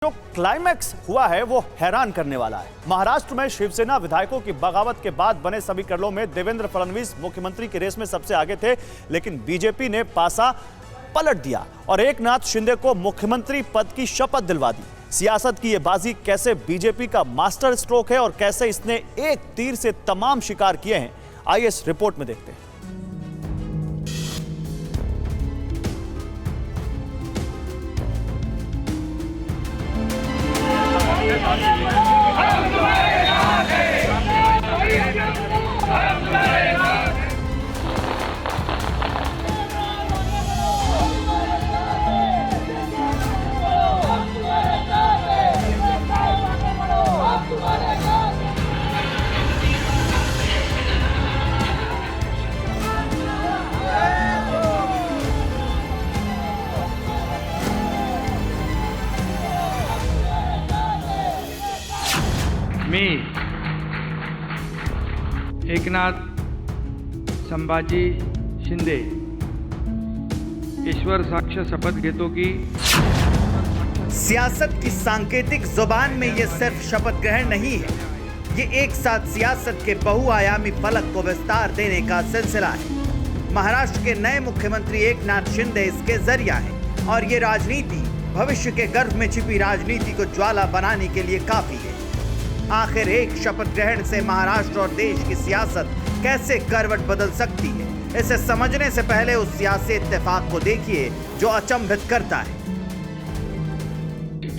जो क्लाइमैक्स हुआ है वो हैरान करने वाला है। महाराष्ट्र में शिवसेना विधायकों की बगावत के बाद बने समीकरणों में देवेंद्र फडणवीस मुख्यमंत्री की रेस में सबसे आगे थे, लेकिन बीजेपी ने पासा पलट दिया और एकनाथ शिंदे को मुख्यमंत्री पद की शपथ दिलवा दी। सियासत की यह बाजी कैसे बीजेपी का मास्टर स्ट्रोक है और कैसे इसने एक तीर से तमाम शिकार किए हैं, आइए इस रिपोर्ट में देखते हैं। मी एकनाथ संभाजी शिंदे ईश्वर साक्ष शपथ घेतो की सियासत की सांकेतिक जुबान में ये सिर्फ शपथ ग्रहण नहीं है, ये एक साथ सियासत के बहुआयामी फलक को विस्तार देने का सिलसिला है। महाराष्ट्र के नए मुख्यमंत्री एकनाथ शिंदे इसके जरिया है और ये राजनीति भविष्य के गर्भ में छिपी राजनीति को ज्वाला बनाने के लिए काफी है। आखिर एक शपथ ग्रहण से महाराष्ट्र और देश की सियासत कैसे करवट बदल सकती है, इसे समझने से पहले उस सियासी इत्तेफाक को देखिए जो अचंभित करता है।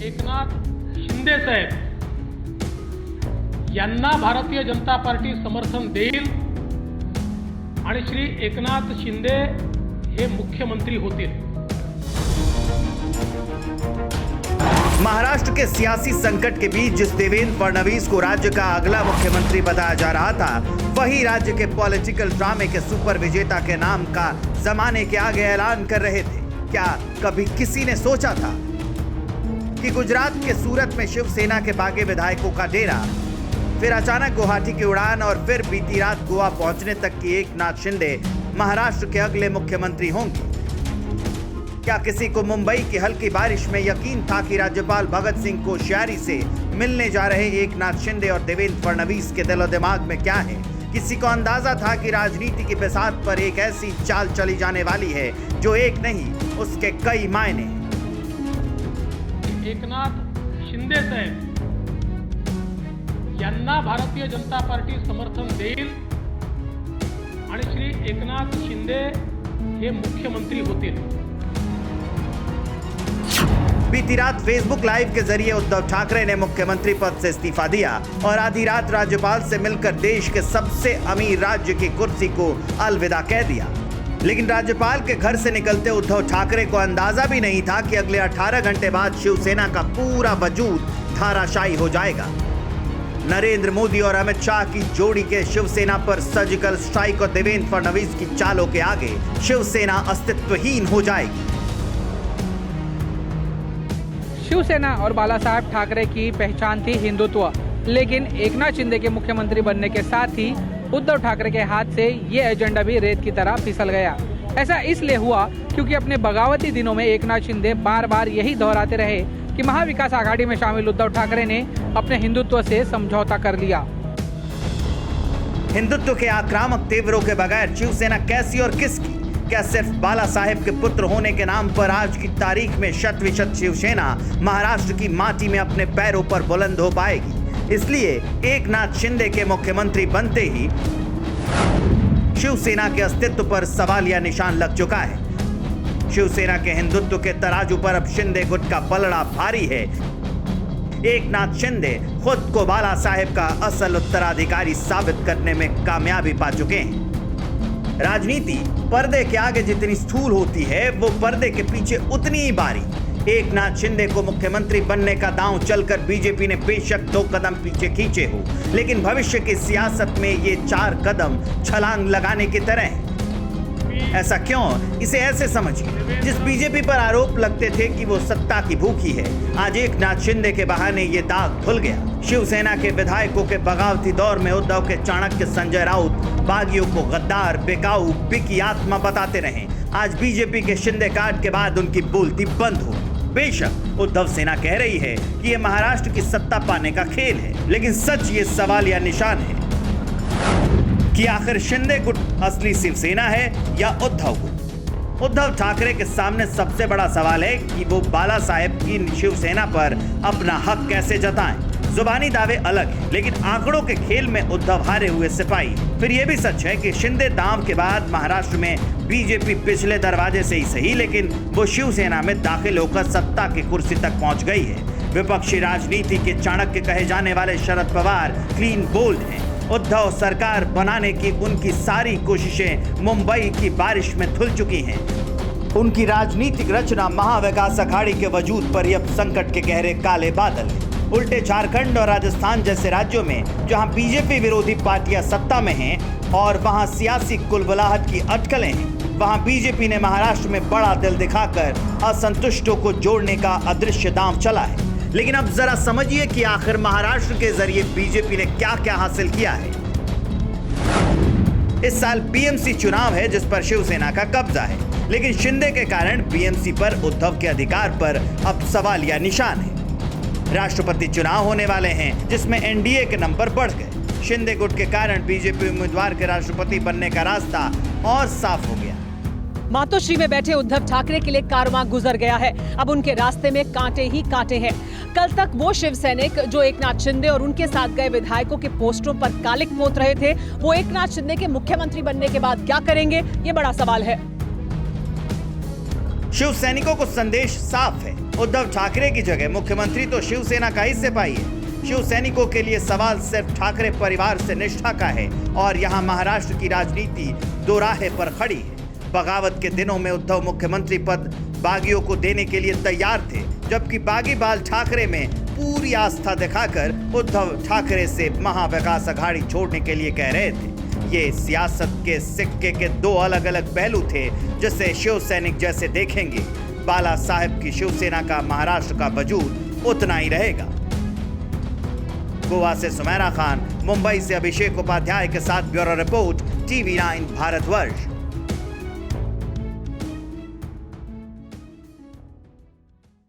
एकनाथ शिंदे साहेब यांना भारतीय जनता पार्टी समर्थन देईल आणि श्री एकनाथ शिंदे हे मुख्यमंत्री होतील। महाराष्ट्र के सियासी संकट के बीच जिस देवेंद्र फडणवीस को राज्य का अगला मुख्यमंत्री बताया जा रहा था, वही राज्य के पॉलिटिकल ड्रामे के सुपर विजेता के नाम का जमाने के आगे ऐलान कर रहे थे। क्या कभी किसी ने सोचा था कि गुजरात के सूरत में शिवसेना के भागे विधायकों का डेरा, फिर अचानक गुवाहाटी की उड़ान और फिर बीती रात गोवा पहुंचने तक की एकनाथ शिंदे महाराष्ट्र के अगले मुख्यमंत्री होंगे? क्या किसी को मुंबई की हल्की बारिश में यकीन था कि राज्यपाल भगत सिंह कोश्यारी से मिलने जा रहे एकनाथ शिंदे और देवेंद्र फडणवीस के दिलो दिमाग में क्या है? किसी को अंदाजा था कि राजनीति की बिसात पर एक ऐसी चाल चली जाने वाली है जो एक नहीं उसके कई मायने हैं। एकनाथ शिंदे साहेब यांना भारतीय जनता पार्टी समर्थन देईल आणि श्री एकनाथ शिंदे हे मुख्यमंत्री होतील। बीती रात फेसबुक लाइव के जरिए उद्धव ठाकरे ने मुख्यमंत्री पद से इस्तीफा दिया और आधी रात राज्यपाल से मिलकर देश के सबसे अमीर राज्य की कुर्सी को अलविदा कह दिया। लेकिन राज्यपाल के घर से निकलते उद्धव ठाकरे को अंदाजा भी नहीं था कि अगले 18 घंटे बाद शिवसेना का पूरा वजूद धाराशायी हो जाएगा। नरेंद्र मोदी और अमित शाह की जोड़ी के शिवसेना पर सर्जिकल स्ट्राइक और देवेंद्र फडणवीस की चालों के आगे शिवसेना अस्तित्वहीन हो जाएगी। शिवसेना और बाला साहेब ठाकरे की पहचान थी हिंदुत्व, लेकिन एकनाथ शिंदे के मुख्यमंत्री बनने के साथ ही उद्धव ठाकरे के हाथ से ये एजेंडा भी रेत की तरह फिसल गया। ऐसा इसलिए हुआ क्योंकि अपने बगावती दिनों में एकनाथ शिंदे बार बार यही दोहराते रहे कि महाविकास आघाड़ी में शामिल उद्धव ठाकरे ने अपने हिंदुत्व से समझौता कर लिया। हिंदुत्व के आक्रामक तेवरों के बगैर शिवसेना कैसी और किसकी? क्या सिर्फ बाला साहेब के पुत्र होने के नाम पर आज की तारीख में शत विशत शिवसेना महाराष्ट्र की माटी में अपने पैरों पर बुलंद हो पाएगी? इसलिए एकनाथ शिंदे के मुख्यमंत्री बनते ही शिवसेना के अस्तित्व पर सवालिया निशान लग चुका है। शिवसेना के हिंदुत्व के तराजू पर अब शिंदे गुट का पलड़ा भारी है। एकनाथ शिंदे खुद को बाला साहेब का असल उत्तराधिकारी साबित करने में कामयाबी पा चुके हैं। राजनीति पर्दे के आगे जितनी स्थूल होती है, वो पर्दे के पीछे उतनी ही बारी। एकनाथ शिंदे को मुख्यमंत्री बनने का दांव चलकर बीजेपी ने बेशक 2 कदम पीछे खींचे हो, लेकिन भविष्य की सियासत में ये 4 कदम छलांग लगाने की तरह हैं। ऐसा क्यों? इसे ऐसे समझिए, जिस बीजेपी पर आरोप लगते थे कि वो सत्ता की भूखी है, आज एकनाथ शिंदे के बहाने ये दाग धुल गया। शिवसेना के विधायकों के बगावती दौर में उद्धव के चाणक्य संजय राउत बागियों को गद्दार, बेकाऊ, बिकी आत्मा बताते रहे। आज बीजेपी के शिंदे काट के बाद उनकी बोलती बंद हो। बेशक उद्धव सेना कह रही है कि यह महाराष्ट्र की सत्ता पाने का खेल है, लेकिन सच ये सवाल या निशान है कि आखिर शिंदे गुट असली शिवसेना है या उद्धव गुट। उद्धव ठाकरे के सामने सबसे बड़ा सवाल है कि वो बाला साहेब की शिवसेना पर अपना हक कैसे जताएं। जुबानी दावे अलग हैं, लेकिन आंकड़ों के खेल में उद्धव हारे हुए सिपाही। फिर यह भी सच है कि शिंदे दांव के बाद महाराष्ट्र में बीजेपी पिछले दरवाजे से ही सही, लेकिन वो शिवसेना में दाखिल होकर सत्ता की कुर्सी तक पहुंच गई है। विपक्षी राजनीति के चाणक्य कहे जाने वाले शरद पवार क्लीन बोल्ड हैं। उद्धव सरकार बनाने की उनकी सारी कोशिशें मुंबई की बारिश में धुल चुकी हैं। उनकी राजनीतिक रचना महाविकास अघाड़ी के वजूद पर अब संकट के गहरे काले बादल हैं। उल्टे झारखंड और राजस्थान जैसे राज्यों में जहां बीजेपी विरोधी पार्टियां सत्ता में हैं और वहां सियासी कुलबुलाहट की अटकलें हैं, वहां बीजेपी ने महाराष्ट्र में बड़ा दिल दिखाकर असंतुष्टों को जोड़ने का अदृश्य दांव चला है। लेकिन अब जरा समझिए कि आखिर महाराष्ट्र के जरिए बीजेपी ने क्या क्या हासिल किया है। इस साल बीएमसी चुनाव है जिस पर शिवसेना का कब्जा है, लेकिन शिंदे के कारण बीएमसी पर उद्धव के अधिकार पर अब सवाल या निशान है। राष्ट्रपति चुनाव होने वाले हैं जिसमें एनडीए के नंबर बढ़ गए। शिंदे गुट के कारण बीजेपी उम्मीदवार के राष्ट्रपति बनने का रास्ता और साफ हो गया। मातोश्री में बैठे उद्धव ठाकरे के लिए कारवां गुजर गया है। अब उनके रास्ते में कांटे ही कांटे हैं। कल तक वो शिव सैनिक जो एकनाथ शिंदे और उनके साथ गए विधायकों के पोस्टरों पर कालिक पोत रहे थे, वो एकनाथ शिंदे के मुख्यमंत्री बनने के बाद क्या करेंगे, ये बड़ा सवाल है। शिव सैनिकों को संदेश साफ है, उद्धव ठाकरे की जगह मुख्यमंत्री तो शिवसेना का ही सिपाही है। शिव सैनिकों के लिए सवाल सिर्फ ठाकरे परिवार से निष्ठा का है और यहाँ महाराष्ट्र की राजनीति दोराहे पर खड़ी है। बगावत के दिनों में उद्धव मुख्यमंत्री पद बागियों को देने के लिए तैयार थे, जबकि बागी बाल ठाकरे में पूरी आस्था दिखाकर उद्धव ठाकरे से महाविकास अघाड़ी छोड़ने के लिए कह रहे थे। ये सियासत के सिक्के के दो अलग अलग पहलू थे, जिसे शिव सैनिक जैसे देखेंगे बाला साहेब की शिवसेना का महाराष्ट्र का वजूद उतना ही रहेगा। गोवा से सुमेरा खान, मुंबई से अभिषेक उपाध्याय के साथ ब्यूरो रिपोर्ट, TV9 भारतवर्ष।